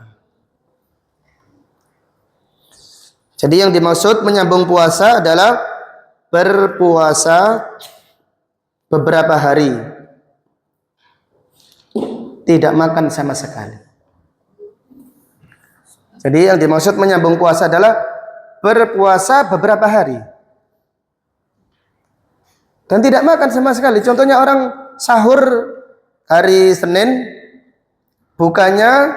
Jadi yang dimaksud menyambung puasa adalah berpuasa beberapa hari, tidak makan sama sekali. Jadi yang dimaksud menyambung puasa adalah berpuasa beberapa hari dan tidak makan sama sekali. Contohnya orang sahur hari Senin, bukanya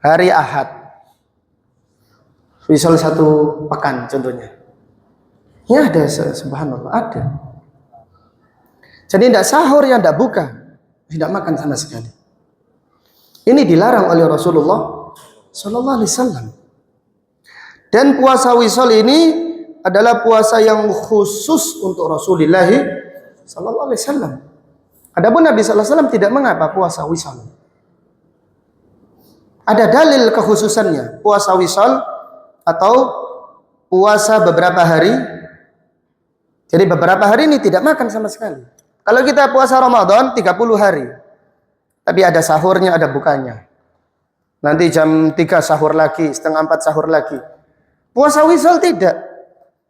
hari Ahad. Wisol 1 pekan contohnya. Ya ada, subhanallah ada. Jadi tidak sahur yang tidak buka, tidak makan sama sekali. Ini dilarang oleh Rasulullah Sallallahu Alaihi Wasallam. Dan puasa wisol ini adalah puasa yang khusus untuk Rasulullah Sallallahu Alaihi Wasallam. Adapun Nabi Sallallahu Alaihi Wasallam tidak mengapa puasa wisol. Ada dalil kekhususannya puasa wisol atau puasa beberapa hari. Jadi beberapa hari ini tidak makan sama sekali. Kalau kita puasa Ramadan 30 hari. Tapi ada sahurnya, ada bukanya. Nanti jam 3 sahur lagi, setengah 4 sahur lagi. Puasa wisol tidak.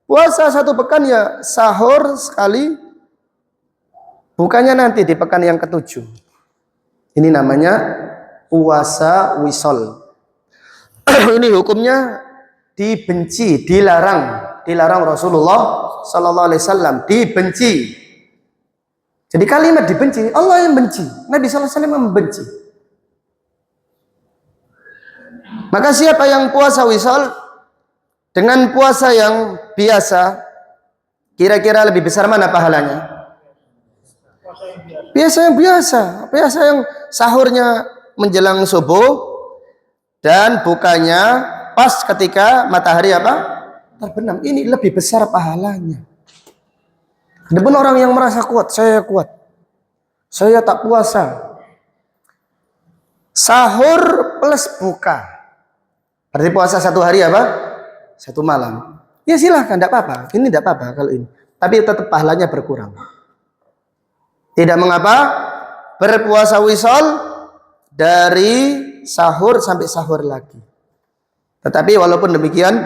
Puasa 1 pekan ya sahur sekali. Bukanya nanti di pekan yang ke-7. Ini namanya puasa wisol. Ini hukumnya dibenci, dilarang Rasulullah Sallallahu Alaihi Wasallam, dibenci. Jadi kalimat dibenci, Allah yang benci, Nabi Sallallahu Alaihi Wasallam membenci. Maka siapa yang puasa wisol dengan puasa yang biasa, kira-kira lebih besar mana pahalanya? Biasa yang sahurnya menjelang subuh dan bukanya pas ketika matahari terbenam. Ini lebih besar pahalanya. Adapun orang yang merasa kuat, saya tak puasa. Sahur plus buka. Berarti puasa 1 hari 1 malam. Ya silahkan, tidak apa-apa. Ini tidak apa-apa kalau ini. Tapi tetap pahalanya berkurang. Tidak mengapa berpuasa wisol dari sahur sampai sahur lagi. Tetapi walaupun demikian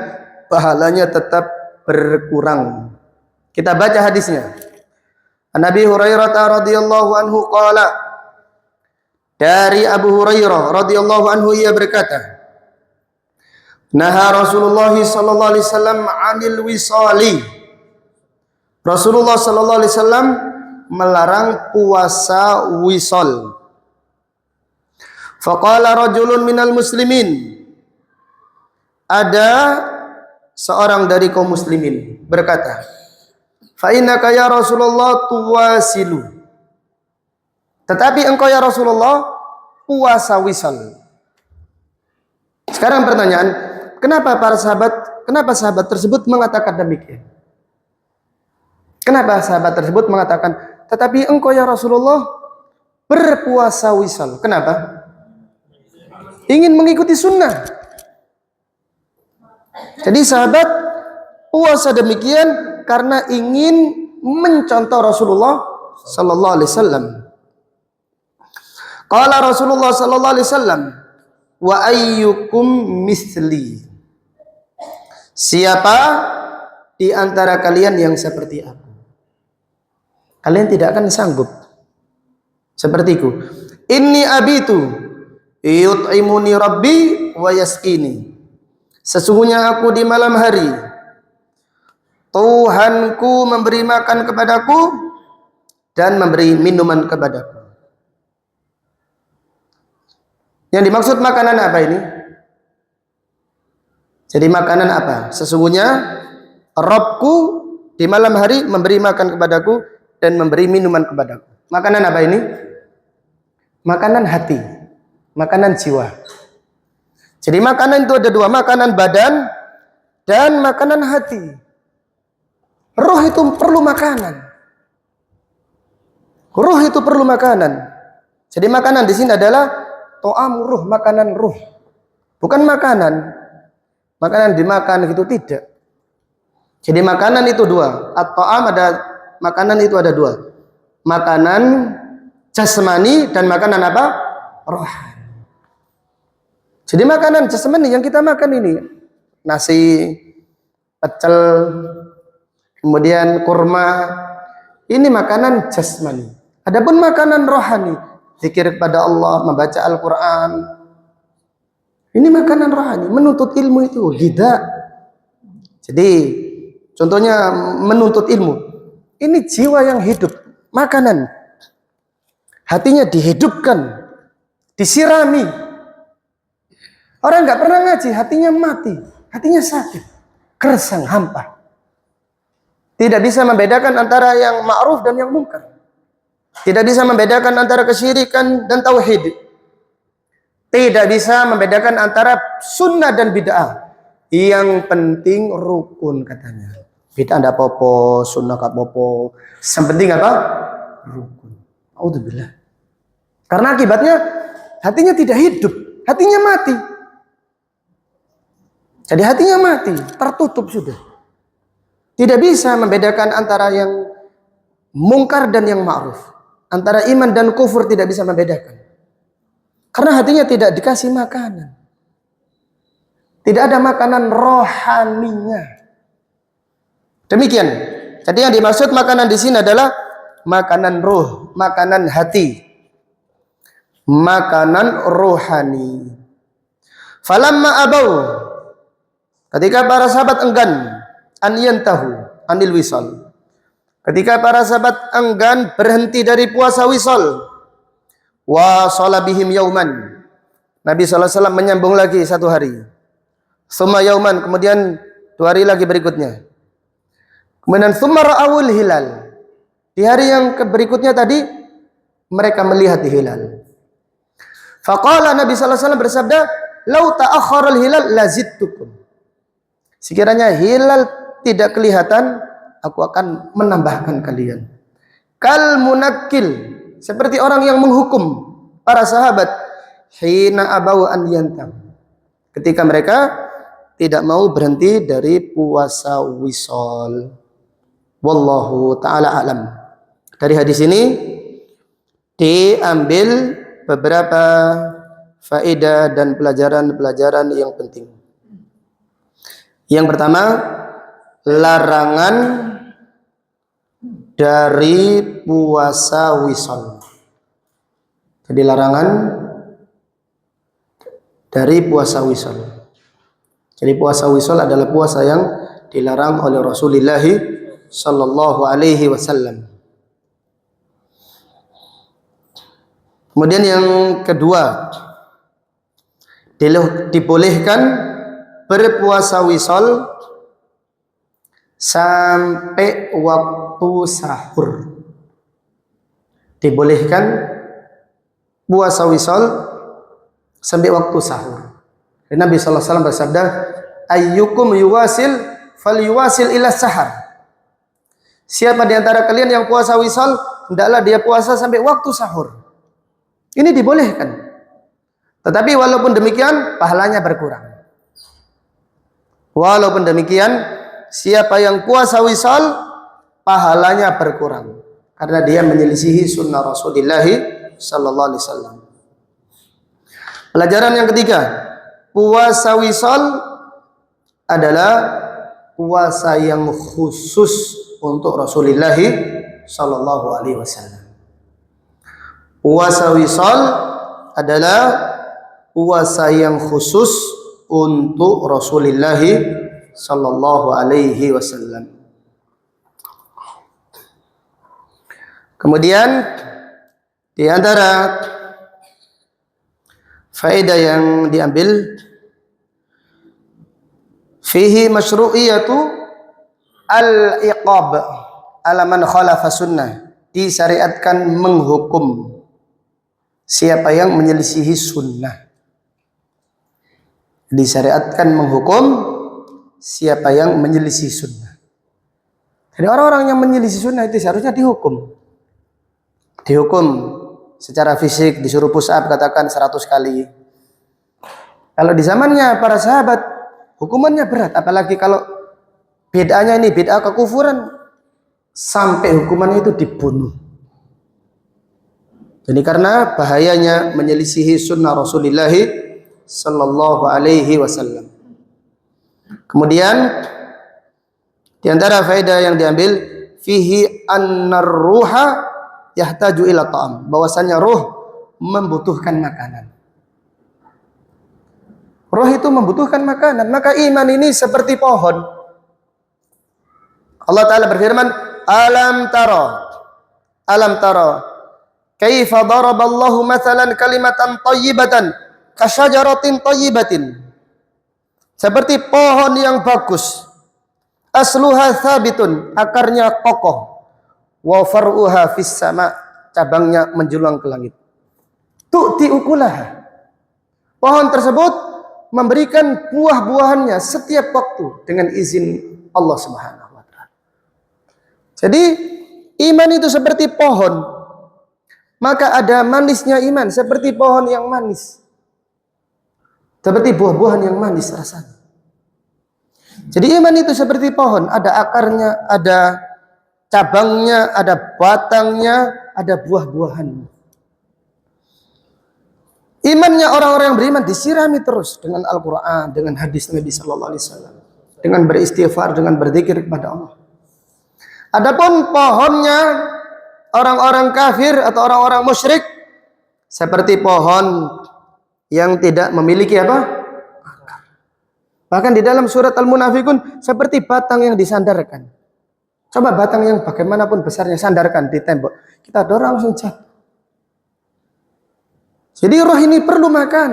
pahalanya tetap berkurang. Kita baca hadisnya. Nabi Hurairah radhiyallahu anhu qala, dari Abu Hurairah radhiyallahu anhu ia berkata, naha Rasulullah sallallahu alaihi wasallam 'anil wisali. Rasulullah sallallahu alaihi wasallam melarang puasa wisol. Faqala rajulun minal muslimin. Ada seorang dari kaum muslimin berkata, fa innaka ya Rasulullah tuwasilu. Tetapi engkau ya Rasulullah puasa wisal. Sekarang pertanyaan, kenapa sahabat tersebut mengatakan demikian? Kenapa sahabat tersebut mengatakan, tetapi engkau ya Rasulullah berpuasa wisal? Kenapa? Ingin mengikuti sunnah. Jadi sahabat puasa demikian karena ingin mencontoh Rasulullah sallallahu alaihi wasallam. Qala Rasulullah sallallahu alaihi wasallam, wa ayyukum misli. Siapa di antara kalian yang seperti aku? Kalian tidak akan sanggup sepertiku. Inni abitu yut'imuni rabbi wa yasqini. Sesungguhnya aku di malam hari Tuhanku memberi makan kepadaku dan memberi minuman kepadaku. Yang dimaksud makanan apa ini? Jadi makanan apa? Sesungguhnya Rabbku di malam hari memberi makan kepadaku dan memberi minuman kepadaku. Makanan apa ini? Makanan hati, makanan jiwa. Jadi makanan itu ada dua, makanan badan dan makanan hati. Roh itu perlu makanan. Roh itu perlu makanan. Jadi makanan di sini adalah to'am ruh, makanan ruh. Bukan makanan. Makanan dimakan gitu tidak. Jadi makanan itu dua. At-ta'am ada makanan itu ada dua. Makanan jasmani dan makanan apa? Rohani. Jadi makanan jasmani yang kita makan ini nasi, pecel, kemudian kurma. Ini makanan jasmani. Adapun makanan rohani, zikir kepada Allah, membaca Al-Qur'an. Ini makanan rohani, menuntut ilmu itu hida. Jadi contohnya menuntut ilmu. Ini jiwa yang hidup, makanan. Hatinya dihidupkan, disirami. Orang nggak pernah ngaji, hatinya mati, hatinya sakit, kersang, hampa. Tidak bisa membedakan antara yang ma'ruf dan yang mungkar. Tidak bisa membedakan antara kesyirikan dan tauhid. Tidak bisa membedakan antara sunnah dan bid'ah. Yang penting rukun katanya. Bid'ah tidak apa-apa, sunnah tidak apa-apa. Yang penting apa? Rukun. Alhamdulillah. Karena akibatnya hatinya tidak hidup, hatinya mati. Jadi hatinya mati, tertutup sudah. Tidak bisa membedakan antara yang mungkar dan yang ma'ruf. Antara iman dan kufur tidak bisa membedakan. Karena hatinya tidak dikasih makanan. Tidak ada makanan rohaninya. Demikian. Jadi yang dimaksud makanan di sini adalah makanan ruh, makanan hati. Makanan rohani. Falamma abau. Ketika para sahabat enggan an yantahu anil wisal. Ketika para sahabat enggan berhenti dari puasa wisal. Wa shala bihim yauman. Nabi SAW menyambung lagi satu hari. Summa yauman, kemudian 2 hari lagi berikutnya. Kemudian summa ra'awul hilal. Di hari yang berikutnya tadi mereka melihat hilal. Faqala Nabi SAW bersabda, "Lau ta'akhkharul hilal lazidtukum." Sekiranya hilal tidak kelihatan, aku akan menambahkan kalian. Kal munakkil, seperti orang yang menghukum para sahabat hina abau an yantam, ketika mereka tidak mau berhenti dari puasa wisol. Wallahu ta'ala alam. Dari hadis ini diambil beberapa faedah dan pelajaran-pelajaran yang penting. Yang pertama, larangan dari puasa wisol. Jadi larangan dari puasa wisol. Jadi puasa wisol adalah puasa yang dilarang oleh Rasulullah sallallahu alaihi wasallam. Kemudian yang kedua, dibolehkan berpuasa wisol sampai waktu sahur. Dibolehkan puasa wisol sampai waktu sahur. Dan Nabi SAW bersabda, ayyukum yuwasil falyuwasil ila sahar. Siapa di antara kalian yang puasa wisol, hendaklah dia puasa sampai waktu sahur. Ini dibolehkan. Tetapi walaupun demikian, pahalanya berkurang. Walaupun demikian, siapa yang puasa wisol, pahalanya berkurang. karena dia menyelisihi sunnah Rasulullah sallallahu alaihi wasallam. Pelajaran yang ketiga, puasa wisal adalah puasa yang khusus untuk Rasulullah sallallahu alaihi wasallam. Puasa wisal adalah puasa yang khusus untuk Rasulullah sallallahu alaihi wasallam. Kemudian di antara faedah yang diambil, fihi masyru'iyatu al-iqab ala man khalafa sunnah, disyariatkan menghukum siapa yang menyelisihi sunnah. Disyariatkan menghukum siapa yang menyelisih sunnah. Jadi orang-orang yang menyelisih sunnah itu seharusnya dihukum. Dihukum secara fisik, disuruh push up katakan 100 kali. Kalau di zamannya para sahabat hukumannya berat, apalagi kalau bid'ahnya ini bid'ah kekufuran, sampai hukumannya itu dibunuh. Jadi karena bahayanya menyelisihi sunnah Rasulullah sallallahu alaihi wasallam. Kemudian di antara faedah yang diambil, fihi annar ruha yahtaju ila ta'am, bahwasanya ruh membutuhkan makanan. Ruh itu membutuhkan makanan, maka iman ini seperti pohon. Allah Ta'ala berfirman, alam tara kaifa daraballahu mathalan kalimatan thayyibatan kasyajaratin thayyibatin, seperti pohon yang bagus, asluha thabitun, akarnya kokoh, wa far'uha fis sama, cabangnya menjulang ke langit. Tu'ti ukulaha, pohon tersebut memberikan buah-buahannya setiap waktu dengan izin Allah Subhanahu wa taala. Jadi iman itu seperti pohon, maka ada manisnya iman seperti pohon yang manis, seperti buah-buahan yang manis rasanya. Jadi iman itu seperti pohon, ada akarnya, ada cabangnya, ada batangnya, ada buah-buahannya. Imannya orang-orang yang beriman disirami terus dengan Al-Quran, dengan hadis Nabi Sallallahu Alaihi Wasallam, dengan beristighfar, dengan berzikir kepada Allah. Adapun pohonnya orang-orang kafir atau orang-orang musyrik seperti pohon yang tidak memiliki apa? Akar. Bahkan di dalam surat Al-Munafikun seperti batang yang disandarkan. Coba batang yang bagaimanapun besarnya sandarkan di tembok, kita dorong langsung jatuh. Jadi roh ini perlu makanan.